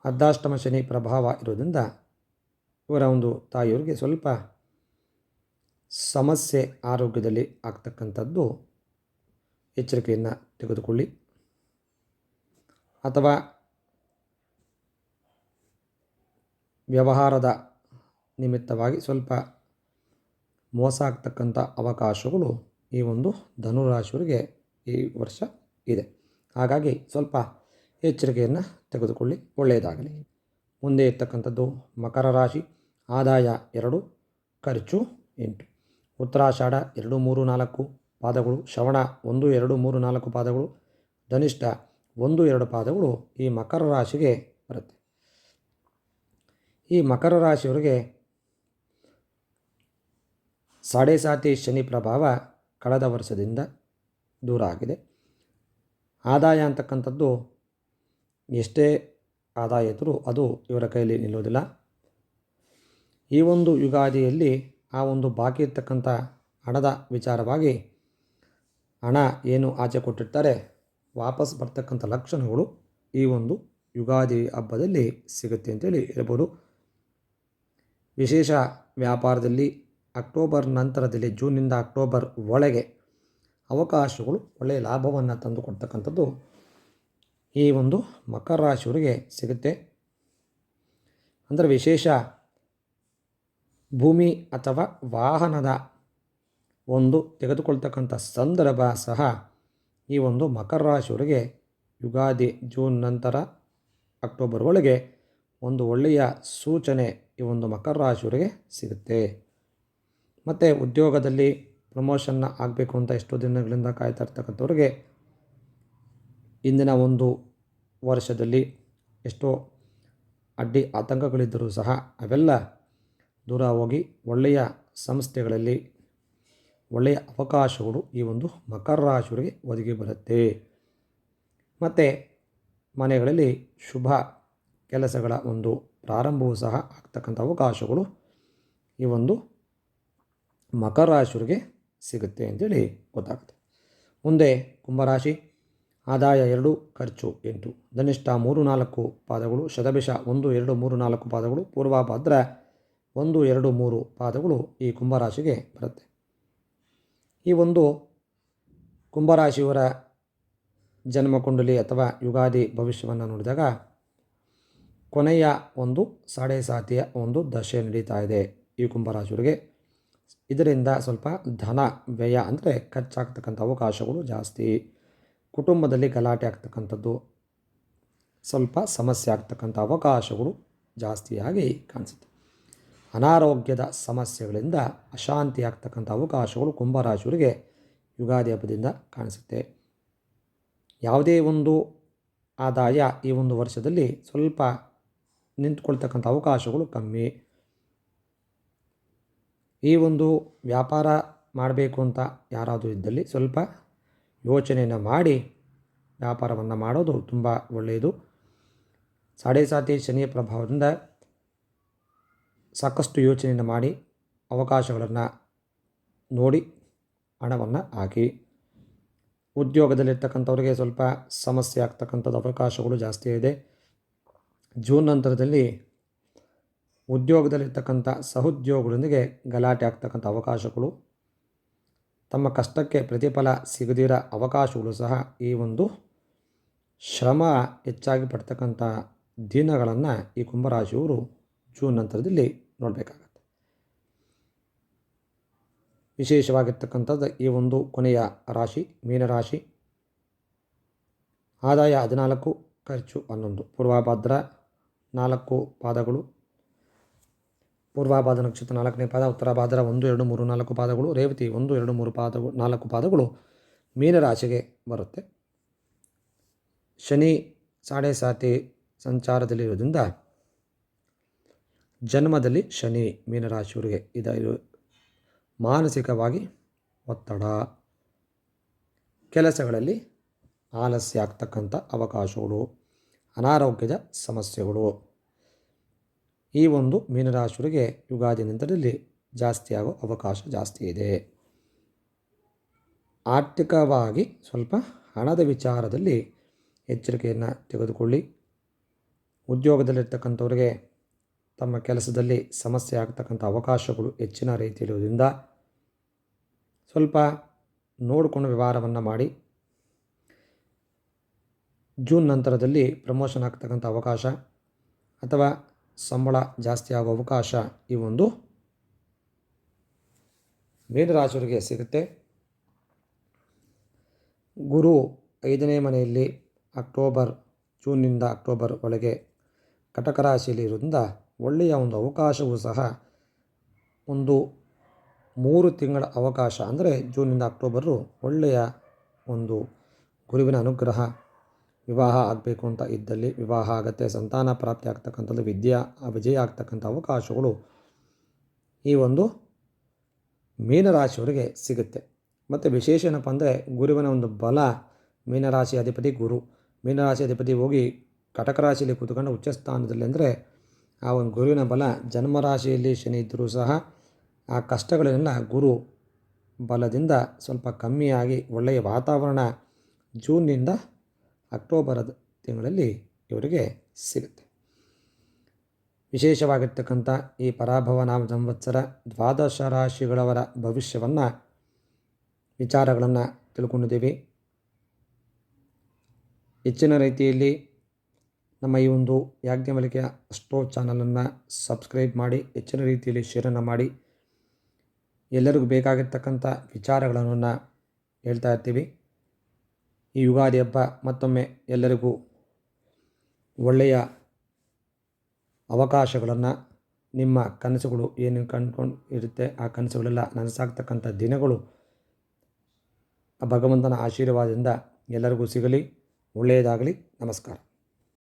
ಅರ್ಧಾಷ್ಟಮ ಶನಿ ಪ್ರಭಾವ ಇರೋದ್ರಿಂದ ಇವರ ಒಂದು ತಾಯಿಯವರಿಗೆ ಸ್ವಲ್ಪ ಸಮಸ್ಯೆ ಆರೋಗ್ಯದಲ್ಲಿ ಆಗ್ತಕ್ಕಂಥದ್ದು ಎಚ್ಚರಿಕೆಯನ್ನು ತೆಗೆದುಕೊಳ್ಳಿ. ಅಥವಾ ವ್ಯವಹಾರದ ನಿಮಿತ್ತವಾಗಿ ಸ್ವಲ್ಪ ಮೋಸ ಆಗ್ತಕ್ಕಂಥ ಅವಕಾಶಗಳು ಈ ಒಂದು ಧನುರಾಶಿಯವರಿಗೆ ಈ ವರ್ಷ ಇದೆ. ಹಾಗಾಗಿ ಸ್ವಲ್ಪ ಎಚ್ಚರಿಕೆಯನ್ನು ತೆಗೆದುಕೊಳ್ಳಿ, ಒಳ್ಳೆಯದಾಗಲಿ. ಮುಂದೆ ಇರ್ತಕ್ಕಂಥದ್ದು ಮಕರ ರಾಶಿ. ಆದಾಯ 2, ಖರ್ಚು 8. ಉತ್ತರಾಷಾಢ 2, 3, 4 ಪಾದಗಳು. ಶ್ರವಣ 1, 2, 3, 4 ಪಾದಗಳು. ಧನಿಷ್ಠ 1, 2 ಪಾದಗಳು ಈ ಮಕರ ರಾಶಿಗೆ ಬರುತ್ತೆ. ಈ ಮಕರ ರಾಶಿಯವರಿಗೆ ಸಾಡೆ ಸಾತಿ ಶನಿ ಪ್ರಭಾವ ಕಳೆದ ವರ್ಷದಿಂದ ದೂರ ಆಗಿದೆ. ಆದಾಯ ಅಂತಕ್ಕಂಥದ್ದು ಎಷ್ಟೇ ಆದಾಯ ಇದ್ದರೂ ಅದು ಇವರ ಕೈಯಲ್ಲಿ ನಿಲ್ಲೋದಿಲ್ಲ. ಈ ಒಂದು ಯುಗಾದಿಯಲ್ಲಿ ಆ ಒಂದು ಬಾಕಿ ಇರ್ತಕ್ಕಂಥ ಹಣದ ವಿಚಾರವಾಗಿ ಹಣ ಏನು ಆಚೆ ಕೊಟ್ಟಿರ್ತಾರೆ ವಾಪಸ್ ಬರ್ತಕ್ಕಂಥ ಲಕ್ಷಣಗಳು ಈ ಒಂದು ಯುಗಾದಿ ಹಬ್ಬದಲ್ಲಿ ಸಿಗುತ್ತೆ ಅಂತೇಳಿ ಹೇಳ್ಬೋದು. ವಿಶೇಷ ವ್ಯಾಪಾರದಲ್ಲಿ ಅಕ್ಟೋಬರ್ ನಂತರದಲ್ಲಿ ಜೂನಿಂದ ಅಕ್ಟೋಬರ್ ಒಳಗೆ ಅವಕಾಶಗಳು ಒಳ್ಳೆಯ ಲಾಭವನ್ನು ತಂದುಕೊಡ್ತಕ್ಕಂಥದ್ದು ಈ ಒಂದು ಮಕರ ರಾಶಿಯವರಿಗೆ ಸಿಗುತ್ತೆ. ಅಂದರೆ ವಿಶೇಷ ಭೂಮಿ ಅಥವಾ ವಾಹನದ ಒಂದು ತೆಗೆದುಕೊಳ್ತಕ್ಕಂಥ ಸಂದರ್ಭ ಸಹ ಈ ಒಂದು ಮಕರ ರಾಶಿಯವರಿಗೆ ಯುಗಾದಿ ಜೂನ್ ನಂತರ ಅಕ್ಟೋಬರ್ ಒಳಗೆ ಒಂದು ಒಳ್ಳೆಯ ಸೂಚನೆ ಈ ಒಂದು ಮಕರ ರಾಶಿಯವರಿಗೆ ಸಿಗುತ್ತೆ. ಮತ್ತು ಉದ್ಯೋಗದಲ್ಲಿ ಪ್ರಮೋಷನ್ನ ಆಗಬೇಕು ಅಂತ ಎಷ್ಟೋ ದಿನಗಳಿಂದ ಕಾಯ್ತಾ ಇರ್ತಕ್ಕಂಥವ್ರಿಗೆ ಇಂದಿನ ಒಂದು ವರ್ಷದಲ್ಲಿ ಎಷ್ಟೋ ಅಡ್ಡಿ ಆತಂಕಗಳಿದ್ದರೂ ಸಹ ಅವೆಲ್ಲ ದೂರ ಹೋಗಿ ಒಳ್ಳೆಯ ಸಂಸ್ಥೆಗಳಲ್ಲಿ ಒಳ್ಳೆಯ ಅವಕಾಶಗಳು ಈ ಒಂದು ಮಕರ ರಾಶಿಯವರಿಗೆ ಒದಗಿ ಬರುತ್ತೆ. ಮತ್ತು ಮನೆಗಳಲ್ಲಿ ಶುಭ ಕೆಲಸಗಳ ಒಂದು ಪ್ರಾರಂಭವೂ ಸಹ ಆಗ್ತಕ್ಕಂಥ ಅವಕಾಶಗಳು ಈ ಒಂದು ಮಕರ ರಾಶಿಯವರಿಗೆ ಸಿಗುತ್ತೆ ಅಂತೇಳಿ ಗೊತ್ತಾಗುತ್ತೆ. ಮುಂದೆ ಕುಂಭರಾಶಿ. ಆದಾಯ 2, ಖರ್ಚು 8, ಧನಿಷ್ಠ 3, 4 ಪಾದಗಳು, ಶತಭಿಷ 1, 2, 3, 4 ಪಾದಗಳು, ಪೂರ್ವಭಾದ್ರ 1, 2, 3 ಪಾದಗಳು ಈ ಕುಂಭರಾಶಿಗೆ ಬರುತ್ತೆ. ಈ ಒಂದು ಕುಂಭರಾಶಿಯವರ ಜನ್ಮಕುಂಡಲಿ ಅಥವಾ ಯುಗಾದಿ ಭವಿಷ್ಯವನ್ನು ನೋಡಿದಾಗ ಕೊನೆಯ ಒಂದು ಸಾಡೆ ಸಾತಿಯ ಒಂದು ದಶೆ ನಡೀತಾ ಇದೆ ಈ ಕುಂಭರಾಶಿಯವರಿಗೆ. ಇದರಿಂದ ಸ್ವಲ್ಪ ಧನ ವ್ಯಯ ಅಂದರೆ ಖರ್ಚಾಗ್ತಕ್ಕಂಥ ಅವಕಾಶಗಳು ಜಾಸ್ತಿ, ಕುಟುಂಬದಲ್ಲಿ ಗಲಾಟೆ ಆಗ್ತಕ್ಕಂಥದ್ದು, ಸ್ವಲ್ಪ ಸಮಸ್ಯೆ ಆಗ್ತಕ್ಕಂಥ ಅವಕಾಶಗಳು ಜಾಸ್ತಿಯಾಗಿ ಕಾಣಿಸುತ್ತೆ. ಅನಾರೋಗ್ಯದ ಸಮಸ್ಯೆಗಳಿಂದ ಅಶಾಂತಿ ಆಗ್ತಕ್ಕಂಥ ಅವಕಾಶಗಳು ಕುಂಭರಾಶಿಯವರಿಗೆ ಯುಗಾದಿ ಹಬ್ಬದಿಂದ ಕಾಣಿಸುತ್ತೆ. ಯಾವುದೇ ಒಂದು ಆದಾಯ ಈ ಒಂದು ವರ್ಷದಲ್ಲಿ ಸ್ವಲ್ಪ ನಿಂತ್ಕೊಳ್ತಕ್ಕಂಥ ಅವಕಾಶಗಳು ಕಮ್ಮಿ. ಈ ಒಂದು ವ್ಯಾಪಾರ ಮಾಡಬೇಕು ಅಂತ ಯಾರಾದರೂ ಇದ್ದಲ್ಲಿ ಸ್ವಲ್ಪ ಯೋಚನೆಯನ್ನು ಮಾಡಿ ವ್ಯಾಪಾರವನ್ನು ಮಾಡೋದು ತುಂಬ ಒಳ್ಳೆಯದು. ಸಾಡೆ ಸಾತಿ ಶನಿಯ ಪ್ರಭಾವದಿಂದ ಸಾಕಷ್ಟು ಯೋಚನೆಯನ್ನು ಮಾಡಿ ಅವಕಾಶಗಳನ್ನು ನೋಡಿ ಹಣವನ್ನು ಹಾಕಿ. ಉದ್ಯೋಗದಲ್ಲಿರ್ತಕ್ಕಂಥವ್ರಿಗೆ ಸ್ವಲ್ಪ ಸಮಸ್ಯೆ ಆಗ್ತಕ್ಕಂಥದ್ದು ಅವಕಾಶಗಳು ಜಾಸ್ತಿ ಇದೆ. ಜೂನ್ ನಂತರದಲ್ಲಿ ಉದ್ಯೋಗದಲ್ಲಿರ್ತಕ್ಕಂಥ ಸಹೋದ್ಯೋಗಿಗಳೊಂದಿಗೆ ಗಲಾಟೆ ಆಗ್ತಕ್ಕಂಥ ಅವಕಾಶಗಳು, ತಮ್ಮ ಕಷ್ಟಕ್ಕೆ ಪ್ರತಿಫಲ ಸಿಗದಿರೋ ಅವಕಾಶಗಳು ಸಹ ಈ ಒಂದು ಶ್ರಮ ಹೆಚ್ಚಾಗಿ ಪಡ್ತಕ್ಕಂಥ ದಿನಗಳನ್ನು ಈ ಕುಂಭರಾಶಿಯವರು ಜೂನ್ ನಂತರದಲ್ಲಿ ನೋಡಬೇಕಾಗತ್ತೆ. ವಿಶೇಷವಾಗಿರ್ತಕ್ಕಂಥದ್ದು ಈ ಒಂದು ಕೊನೆಯ ರಾಶಿ ಮೀನರಾಶಿ. ಆದಾಯ 14, ಖರ್ಚು 11, ಪೂರ್ವಭಾದ್ರ 4 ಪಾದಗಳು, ಪೂರ್ವಭಾದ್ರ ನಕ್ಷತ್ರ 4ನೇ ಪಾದ, ಉತ್ತರ ಭಾದ್ರ 1, 2, 3, 4 ಪಾದಗಳು, ರೇವತಿ 1, 2, 3 ಪಾದಗಳು 4 ಪಾದಗಳು ಮೀನರಾಶಿಗೆ ಬರುತ್ತೆ. ಶನಿ ಸಾಡೆ ಸಾತಿ ಸಂಚಾರದಲ್ಲಿರೋದ್ರಿಂದ ಜನ್ಮದಲ್ಲಿ ಶನಿ ಮೀನರಾಶಿಯವರಿಗೆ ಇದು ಮಾನಸಿಕವಾಗಿ ಒತ್ತಡ, ಕೆಲಸಗಳಲ್ಲಿ ಆಲಸ್ಯ ಆಗ್ತಕ್ಕಂಥ ಅವಕಾಶಗಳು, ಅನಾರೋಗ್ಯದ ಸಮಸ್ಯೆಗಳು ಈ ಒಂದು ಮೀನರಾಶಿಯವರಿಗೆ ಯುಗಾದಿ ನಂತರದಲ್ಲಿ ಜಾಸ್ತಿ ಆಗೋ ಅವಕಾಶ ಜಾಸ್ತಿ ಇದೆ. ಆರ್ಥಿಕವಾಗಿ ಸ್ವಲ್ಪ ಹಣದ ವಿಚಾರದಲ್ಲಿ ಎಚ್ಚರಿಕೆಯನ್ನು ತೆಗೆದುಕೊಳ್ಳಿ. ಉದ್ಯೋಗದಲ್ಲಿರ್ತಕ್ಕಂಥವ್ರಿಗೆ ತಮ್ಮ ಕೆಲಸದಲ್ಲಿ ಸಮಸ್ಯೆ ಆಗ್ತಕ್ಕಂಥ ಅವಕಾಶಗಳು ಹೆಚ್ಚಿನ ರೀತಿಯಿರುವುದರಿಂದ ಸ್ವಲ್ಪ ನೋಡಿಕೊಂಡು ವ್ಯವಹಾರವನ್ನು ಮಾಡಿ. ಜೂನ್ ನಂತರದಲ್ಲಿ ಪ್ರಮೋಷನ್ ಆಗ್ತಕ್ಕಂಥ ಅವಕಾಶ ಅಥವಾ ಸಂಬಳ ಜಾಸ್ತಿ ಆಗೋ ಅವಕಾಶ ಈ ಒಂದು ಮೀನರಾಶಿಯವರಿಗೆ ಸಿಗುತ್ತೆ. ಗುರು 5ನೇ ಮನೆಯಲ್ಲಿ ಜೂನ್ನಿಂದ ಅಕ್ಟೋಬರ್ ಒಳಗೆ ಕಟಕ ರಾಶಿಯಲ್ಲಿ ಇರೋದ್ರಿಂದ ಒಳ್ಳೆಯ ಒಂದು ಅವಕಾಶವೂ ಸಹ ಒಂದು 3 ತಿಂಗಳ ಅವಕಾಶ ಅಂದರೆ ಜೂನ್ನಿಂದ ಅಕ್ಟೋಬರು ಒಳ್ಳೆಯ ಒಂದು ಗುರುವಿನ ಅನುಗ್ರಹ. ವಿವಾಹ ಆಗಬೇಕು ಅಂತ ಇದ್ದಲ್ಲಿ ವಿವಾಹ ಆಗುತ್ತೆ, ಸಂತಾನ ಪ್ರಾಪ್ತಿ ಆಗ್ತಕ್ಕಂಥದ್ದು, ವಿಜಯ ಆಗ್ತಕ್ಕಂಥ ಅವಕಾಶಗಳು ಈ ಒಂದು ಮೀನರಾಶಿಯವರಿಗೆ ಸಿಗುತ್ತೆ. ಮತ್ತು ವಿಶೇಷ ಏನಪ್ಪ ಅಂದರೆ ಗುರುವಿನ ಒಂದು ಬಲ, ಮೀನರಾಶಿ ಅಧಿಪತಿ ಗುರು, ಮೀನರಾಶಿ ಅಧಿಪತಿ ಹೋಗಿ ಕಟಕ ರಾಶಿಯಲ್ಲಿ ಕೂತ್ಕೊಂಡು ಉಚ್ಚ ಸ್ಥಾನದಲ್ಲಿ ಅಂದರೆ ಆ ಒಂದು ಗುರುವಿನ ಬಲ, ಜನ್ಮರಾಶಿಯಲ್ಲಿ ಶನಿ ಇದ್ದರೂ ಸಹ ಆ ಕಷ್ಟಗಳನ್ನೆಲ್ಲ ಗುರು ಬಲದಿಂದ ಸ್ವಲ್ಪ ಕಮ್ಮಿಯಾಗಿ ಒಳ್ಳೆಯ ವಾತಾವರಣ ಜೂನ್ನಿಂದ ಅಕ್ಟೋಬರ್ ತಿಂಗಳಲ್ಲಿ ಇವರಿಗೆ ಸಿಗುತ್ತೆ. ವಿಶೇಷವಾಗಿರ್ತಕ್ಕಂಥ ಈ ಪರಾಭವ ನಾಮ ಸಂವತ್ಸರ 12 ರಾಶಿಗಳವರ ಭವಿಷ್ಯವನ್ನು ವಿಚಾರಗಳನ್ನು ತಿಳ್ಕೊಂಡಿದ್ದೀವಿ. ಹೆಚ್ಚಿನ ರೀತಿಯಲ್ಲಿ ನಮ್ಮ ಈ ಒಂದು ಯಾಜ್ಞವಲ್ಕ್ಯ ಅಸ್ಟ್ರೋ ಚಾನಲನ್ನು ಸಬ್ಸ್ಕ್ರೈಬ್ ಮಾಡಿ, ಹೆಚ್ಚಿನ ರೀತಿಯಲ್ಲಿ ಶೇರನ್ನು ಮಾಡಿ. ಎಲ್ಲರಿಗೂ ಬೇಕಾಗಿರ್ತಕ್ಕಂಥ ವಿಚಾರಗಳನ್ನು ಹೇಳ್ತಾ ಇರ್ತೀವಿ. ಈ ಯುಗಾದಿ ಹಬ್ಬ ಮತ್ತೊಮ್ಮೆ ಎಲ್ಲರಿಗೂ ಒಳ್ಳೆಯ ಅವಕಾಶಗಳನ್ನು, ನಿಮ್ಮ ಕನಸುಗಳು ಏನು ಕಂಡುಕೊಂಡು ಇರುತ್ತೆ ಆ ಕನಸುಗಳೆಲ್ಲ ನನಸಾಗ್ತಕ್ಕಂಥ ದಿನಗಳು ಆ ಭಗವಂತನ ಆಶೀರ್ವಾದದಿಂದ ಎಲ್ಲರಿಗೂ ಸಿಗಲಿ. ಒಳ್ಳೆಯದಾಗಲಿ. ನಮಸ್ಕಾರ.